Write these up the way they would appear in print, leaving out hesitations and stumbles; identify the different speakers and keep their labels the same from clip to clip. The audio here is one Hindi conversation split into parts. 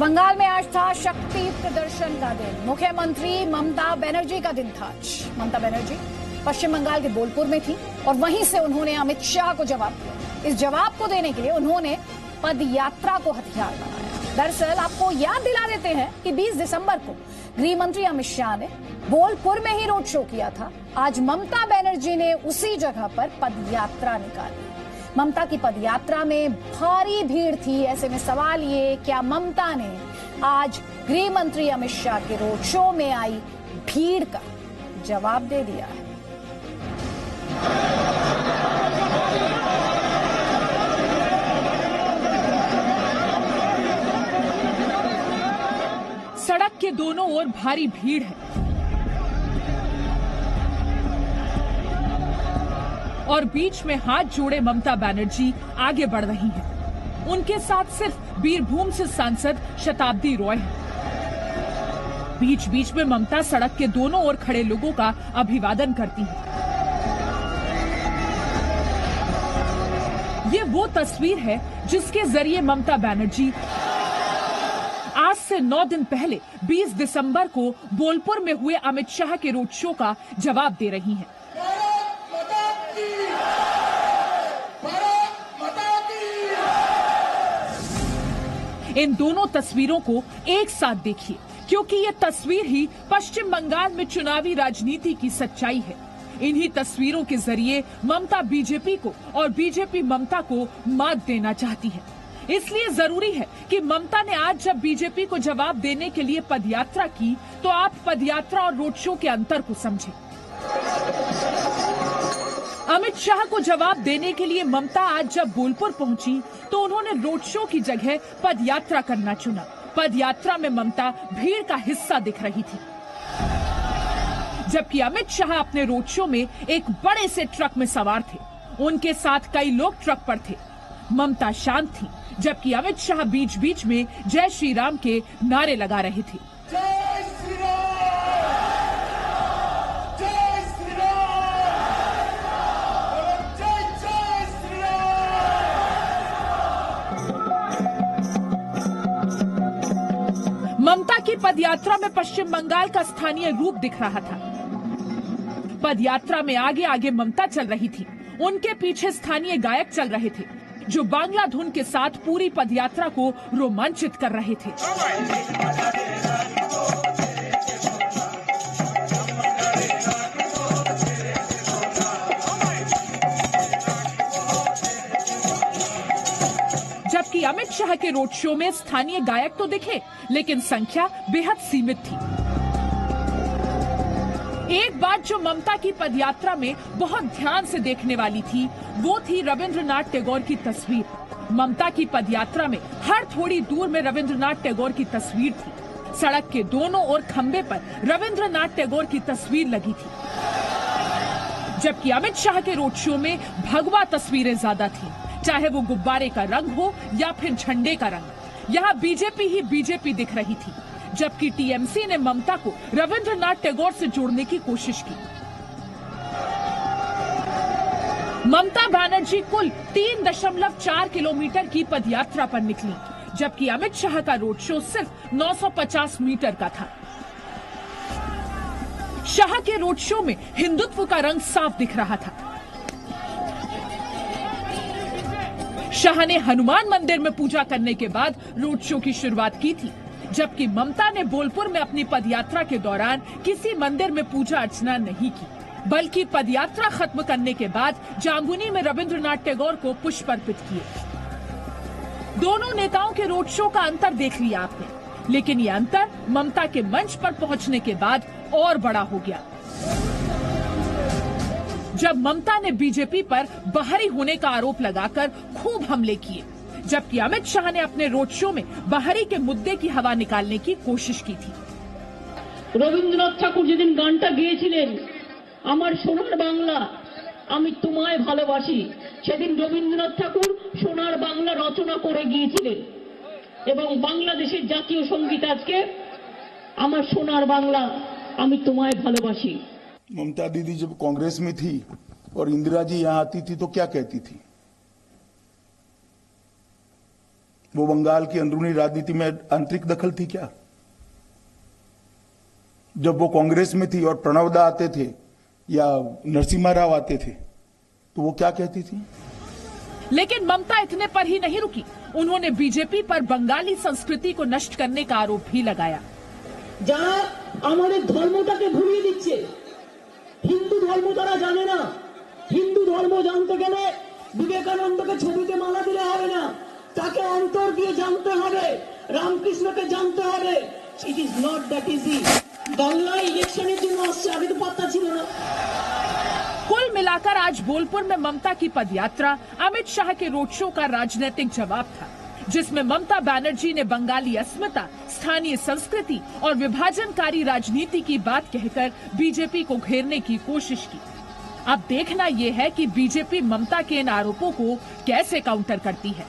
Speaker 1: बंगाल में आज था शक्ति प्रदर्शन का दिन। मुख्यमंत्री ममता बनर्जी का दिन था आज। ममता बनर्जी पश्चिम बंगाल के बोलपुर में थी और वहीं से उन्होंने अमित शाह को जवाब दिया। इस जवाब को देने के लिए उन्होंने पद यात्रा को हथियार बनाया। दरअसल आपको याद दिला देते हैं कि 20 दिसंबर को गृह मंत्री अमित शाह ने बोलपुर में ही रोड शो किया था। आज ममता बनर्जी ने उसी जगह पर पद यात्रा निकाली। ममता की पदयात्रा में भारी भीड़ थी। ऐसे में सवाल ये, क्या ममता ने आज गृह मंत्री अमित शाह के रोड शो में आई भीड़ का जवाब दे दिया है?
Speaker 2: सड़क के दोनों ओर भारी भीड़ है और बीच में हाथ जोड़े ममता बनर्जी आगे बढ़ रही हैं। उनके साथ सिर्फ बीरभूम से सांसद शताब्दी रॉय हैं। बीच बीच में ममता सड़क के दोनों ओर खड़े लोगों का अभिवादन करती हैं। ये वो तस्वीर है जिसके जरिए ममता बनर्जी आज से 9 दिन पहले 20 दिसंबर को बोलपुर में हुए अमित शाह के रोड शो का जवाब दे रही हैं। इन दोनों तस्वीरों को एक साथ देखिए, क्योंकि ये तस्वीर ही पश्चिम बंगाल में चुनावी राजनीति की सच्चाई है। इन्हीं तस्वीरों के जरिए ममता बीजेपी को और बीजेपी ममता को मात देना चाहती है। इसलिए जरूरी है कि ममता ने आज जब बीजेपी को जवाब देने के लिए पदयात्रा की, तो आप पदयात्रा और रोड शो के अंतर को समझें। अमित शाह को जवाब देने के लिए ममता आज जब बोलपुर पहुंची, तो उन्होंने रोड शो की जगह पदयात्रा करना चुना। पदयात्रा में ममता भीड़ का हिस्सा दिख रही थी, जबकि अमित शाह अपने रोड शो में एक बड़े से ट्रक में सवार थे। उनके साथ कई लोग ट्रक पर थे। ममता शांत थी, जबकि अमित शाह बीच बीच में जय श्री राम के नारे लगा रहे थे।
Speaker 3: जय श्री राम, जय श्री राम, जय जय श्री
Speaker 2: राम। ममता की पदयात्रा में पश्चिम बंगाल का स्थानीय रूप दिख रहा था। पदयात्रा में आगे आगे ममता चल रही थी। उनके पीछे स्थानीय गायक चल रहे थे, जो बांग्ला धुन के साथ पूरी पदयात्रा को रोमांचित कर रहे थे। जबकि अमित शाह के रोड शो में स्थानीय गायक तो दिखे, लेकिन संख्या बेहद सीमित थी। एक बात जो ममता की पदयात्रा में बहुत ध्यान से देखने वाली थी, वो थी रविंद्रनाथ टैगोर की तस्वीर। ममता की पदयात्रा में हर थोड़ी दूर में रविंद्रनाथ टैगोर की तस्वीर थी। सड़क के दोनों ओर खंबे पर रविंद्रनाथ टैगोर की तस्वीर लगी थी, जबकि अमित शाह के रोड शो में भगवा तस्वीरें ज्यादा थी, चाहे वो गुब्बारे का रंग हो या फिर झंडे का रंग। यहाँ बीजेपी ही बीजेपी दिख रही थी, जबकि टीएमसी ने ममता को रविंद्रनाथ टैगोर से जोड़ने की कोशिश की। ममता बनर्जी कुल 3.4 किलोमीटर की पदयात्रा पर निकली, जबकि अमित शाह का रोड शो सिर्फ 950 मीटर का था। शाह के रोड शो में हिंदुत्व का रंग साफ दिख रहा था। शाह ने हनुमान मंदिर में पूजा करने के बाद रोड शो की शुरुआत की थी, जबकि ममता ने बोलपुर में अपनी पदयात्रा के दौरान किसी मंदिर में पूजा अर्चना नहीं की, बल्कि पदयात्रा खत्म करने के बाद जामुनी में रविंद्रनाथ टैगोर को पुष्प अर्पित किए। दोनों नेताओं के रोड शो का अंतर देख लिया आपने, लेकिन ये अंतर ममता के मंच पर पहुंचने के बाद और बड़ा हो गया, जब ममता ने बीजेपी पर बाहरी होने का आरोप लगाकर खूब हमले किए, जबकि अमित शाह ने अपने रोड शो में बाहरी के मुद्दे की हवा निकालने की कोशिश की थी।
Speaker 4: रविंद्रनाथ ठाकुर যেদিন গানটা গেয়েছিলেন, আমার সোনার বাংলা আমি তোমায় ভালোবাসি, সেদিন রবীন্দ্রনাথ ঠাকুর সোনার বাংলা রচনা করে গিয়েছিলেন এবং বাংলাদেশের জাতীয় সঙ্গীত আজকে আমার সোনার বাংলা আমি তোমায় ভালোবাসি।
Speaker 5: ममता दीदी जब कांग्रेस में थी और इंदिरा जी यहाँ आती थी तो क्या कहती थी? वो बंगाल की अंदरूनी राजनीति में आंतरिक दखल थी क्या? जब वो कांग्रेस में थी और प्रणव दा आते थे या नरसिम्हा राव आते थे तो वो क्या कहती थी?
Speaker 2: लेकिन ममता इतने पर ही नहीं रुकी। उन्होंने बीजेपी पर बंगाली संस्कृति को नष्ट करने का आरोप भी लगाया।
Speaker 4: যারা আমাদের ধর্মটাকে ভুলিয়ে দিচ্ছে, হিন্দু ধর্ম তারা জানে না। হিন্দু ধর্ম জানতে গেলে বিবেকানন্দকে ছবিতে মালা দিলে হবে না, তাকে অন্তর দিয়ে জানতে হবে, রামকৃষ্ণকে জানতে হবে। It is not that easy. Bangla ইলেকশনের জন্য আসছে, আগে তো পাত্তা ছিল না।
Speaker 2: कुल मिलाकर आज बोलपुर में ममता की पदयात्रा अमित शाह के रोड शो का राजनीतिक जवाब था, जिसमें ममता बनर्जी ने बंगाली अस्मिता, स्थानीय संस्कृति और विभाजनकारी राजनीति की बात कहकर बीजेपी को घेरने की कोशिश की। अब देखना ये है कि बीजेपी ममता के इन आरोपों को कैसे काउंटर करती है।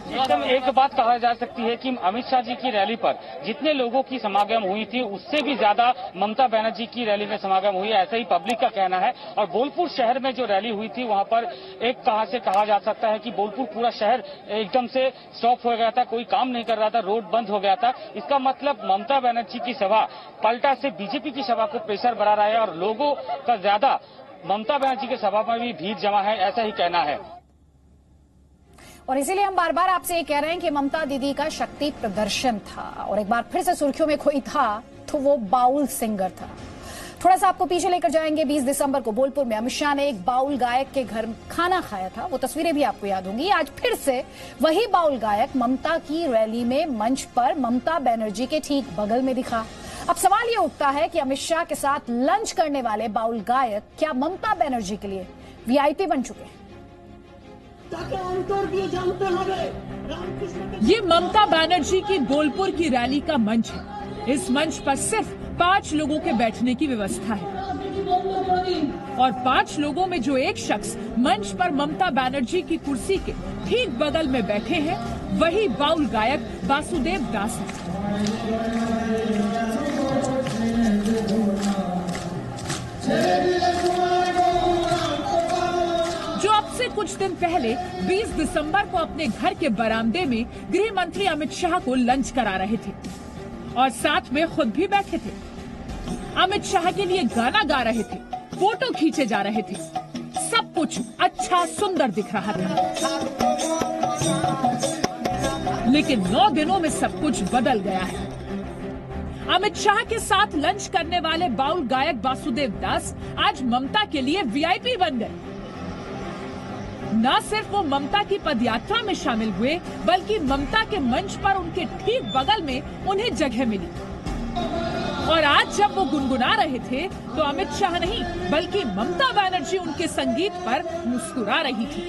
Speaker 6: एकदम एक बात कहा जा सकती है कि अमित शाह जी की रैली पर जितने लोगों की समागम हुई थी उससे भी ज्यादा ममता बनर्जी की रैली में समागम हुई, ऐसा ही पब्लिक का कहना है। और बोलपुर शहर में जो रैली हुई थी वहां पर एक कहा जा सकता है कि बोलपुर पूरा शहर एकदम से स्टॉप हो गया था, कोई काम नहीं कर रहा था, रोड बंद हो गया था। इसका मतलब ममता बनर्जी की सभा पलटा से बीजेपी की सभा को प्रेशर बढ़ा रहा है और लोगों का ज्यादा ममता बनर्जी की सभा में भी भीड़ जमा है, ऐसा ही कहना है।
Speaker 1: और इसीलिए हम बार बार आपसे ये कह रहे हैं कि ममता दीदी का शक्ति प्रदर्शन था और एक बार फिर से सुर्खियों में कोई था तो वो बाउल सिंगर था। थोड़ा सा आपको पीछे लेकर जाएंगे। 20 दिसंबर को बोलपुर में अमित शाह ने एक बाउल गायक के घर खाना खाया था, वो तस्वीरें भी आपको याद होंगी। आज फिर से वही बाउल गायक ममता की रैली में मंच पर ममता बनर्जी के ठीक बगल में दिखा। अब सवाल ये उठता है कि अमित शाह के साथ लंच करने वाले बाउल गायक क्या ममता बनर्जी के लिए वीआईपी बन चुके हैं?
Speaker 2: ये ममता बनर्जी की बोलपुर की रैली का मंच है। इस मंच पर सिर्फ 5 लोगों के बैठने की व्यवस्था है और 5 लोगों में जो एक शख्स मंच पर ममता बनर्जी की कुर्सी के ठीक बगल में बैठे हैं वही बाउल गायक वासुदेव दास है। जो अब से कुछ दिन पहले 20 दिसंबर को अपने घर के बरामदे में गृह मंत्री अमित शाह को लंच करा रहे थे और साथ में खुद भी बैठे थे। अमित शाह के लिए गाना गा रहे थे, फोटो खींचे जा रहे थे, सब कुछ अच्छा सुंदर दिख रहा था। लेकिन 9 दिनों में सब कुछ बदल गया है। अमित शाह के साथ लंच करने वाले बाउल गायक वासुदेव दास आज ममता के लिए वीआईपी बन गए। न सिर्फ वो ममता की पदयात्रा में शामिल हुए बल्कि ममता के मंच पर उनके ठीक बगल में उन्हें जगह मिली। और आज जब वो गुनगुना रहे थे तो अमित शाह नहीं बल्कि ममता बनर्जी उनके संगीत पर मुस्कुरा रही थी।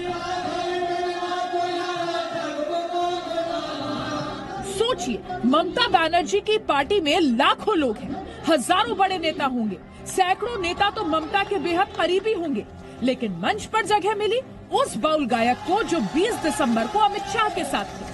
Speaker 2: सोचिए, ममता बनर्जी की पार्टी में लाखों लोग हैं, हजारों बड़े नेता होंगे, सैकड़ों नेता तो ममता के बेहद करीबी होंगे, लेकिन मंच पर जगह मिली उस बाउल गायक को जो 20 दिसंबर को अमित शाह के साथ थे।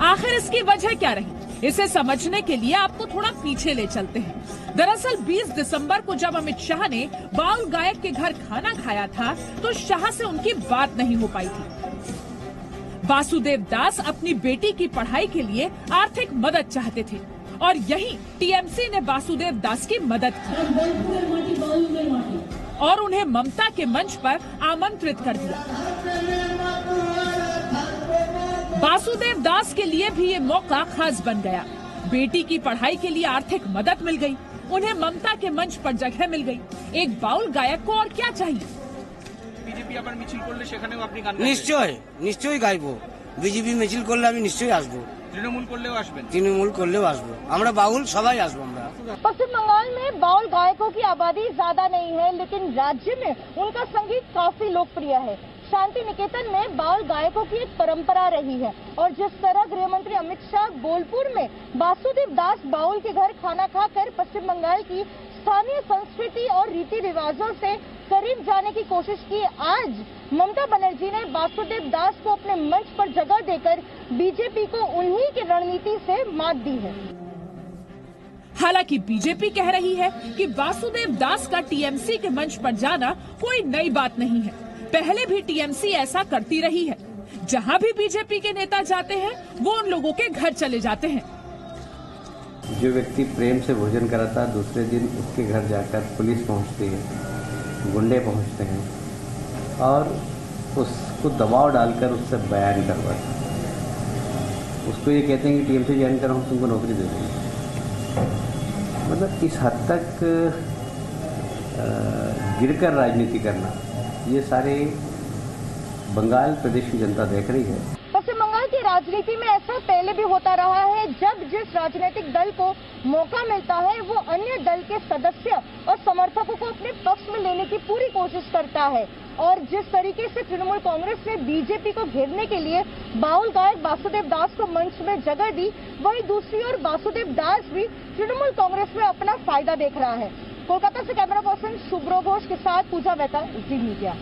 Speaker 2: आखिर इसकी वजह क्या रही? इसे समझने के लिए आपको थोड़ा पीछे ले चलते हैं। दरअसल 20 दिसंबर को जब अमित शाह ने बाउल गायक के घर खाना खाया था तो शाह से उनकी बात नहीं हो पाई थी। वासुदेव दास अपनी बेटी की पढ़ाई के लिए आर्थिक मदद चाहते थे और यही टीएमसी ने वासुदेव दास की मदद की और उन्हें ममता के मंच पर आमंत्रित कर दिया। वासुदेव दास के लिए भी ये मौका खास बन गया। बेटी की पढ़ाई के लिए आर्थिक मदद मिल गई, उन्हें ममता के मंच पर जगह मिल गई। एक बाउल गायक को और क्या चाहिए?
Speaker 7: বিজেপি আবার মিছিল করলে সেখানেও আপনি গান
Speaker 8: নিশ্চয়ই গাইবো। বিজেপি মিছিল করলে আমি নিশ্চয়ই আসবো।
Speaker 7: তৃণমূল করলেও আসবেন?
Speaker 8: তৃণমূল করলেও আসবো। আমরা বাউল সবাই আসবো। আমরা
Speaker 9: पश्चिम बंगाल में बाउल गायकों की आबादी ज्यादा नहीं है, लेकिन राज्य में उनका संगीत काफी लोकप्रिय है। शांति निकेतन में बाउल गायकों की एक परंपरा रही है और जिस तरह गृह मंत्री अमित शाह बोलपुर में वासुदेव दास बाउल के घर खाना खाकर पश्चिम बंगाल की स्थानीय संस्कृति और रीति रिवाजों से करीब जाने की कोशिश की, आज ममता बनर्जी ने वासुदेव दास को अपने मंच पर जगह देकर बीजेपी को उन्हीं की रणनीति से मात दी है।
Speaker 2: हालांकि बीजेपी कह रही है कि वासुदेव दास का टीएमसी के मंच पर जाना कोई नई बात नहीं है, पहले भी टीएमसी ऐसा करती रही है। जहां भी बीजेपी के नेता जाते हैं वो उन लोगों के घर चले जाते हैं।
Speaker 10: जो व्यक्ति प्रेम से भोजन कराता है, दूसरे दिन उसके घर जाकर पुलिस पहुंचती है, गुंडे पहुंचते हैं और उसको दबाव डालकर उससे बयान करवाते हैं। उसको ये कहते हैं कि टीएमसी ज्वाइन करो, हम तुमको नौकरी दे देंगे। मतलब इस हद तक गिरकर राजनीति करना, ये सारे बंगाल प्रदेश की जनता देख रही है।
Speaker 9: पश्चिम बंगाल की राजनीति में ऐसा पहले भी होता रहा है, जब जिस राजनीतिक दल को मौका मिलता है वो अन्य दल के सदस्य और समर्थकों को अपने पक्ष में लेने की पूरी कोशिश करता है। और जिस तरीके से तृणमूल कांग्रेस ने बीजेपी को घेरने के लिए बाउल गायक वासुदेव दास को मंच में जगह दी, वहीं दूसरी ओर वासुदेव दास भी तृणमूल कांग्रेस में अपना फायदा देख रहा है। कोलकाता से कैमरा पर्सन शुभ्रो घोष के साथ पूजा मेहता, जी मीडिया।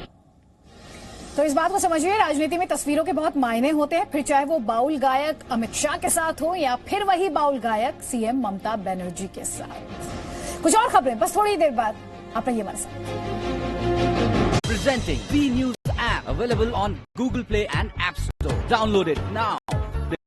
Speaker 1: तो इस बात को समझिए, राजनीति में तस्वीरों के बहुत मायने होते हैं, फिर चाहे वो बाउल गायक अमित शाह के साथ हो या फिर वही बाउल गायक सीएम ममता बनर्जी के साथ। कुछ और खबरें बस थोड़ी देर बाद, आप रहिए हमारे साथ।
Speaker 11: Presenting B News app available on Google Play and App Store. Download it now.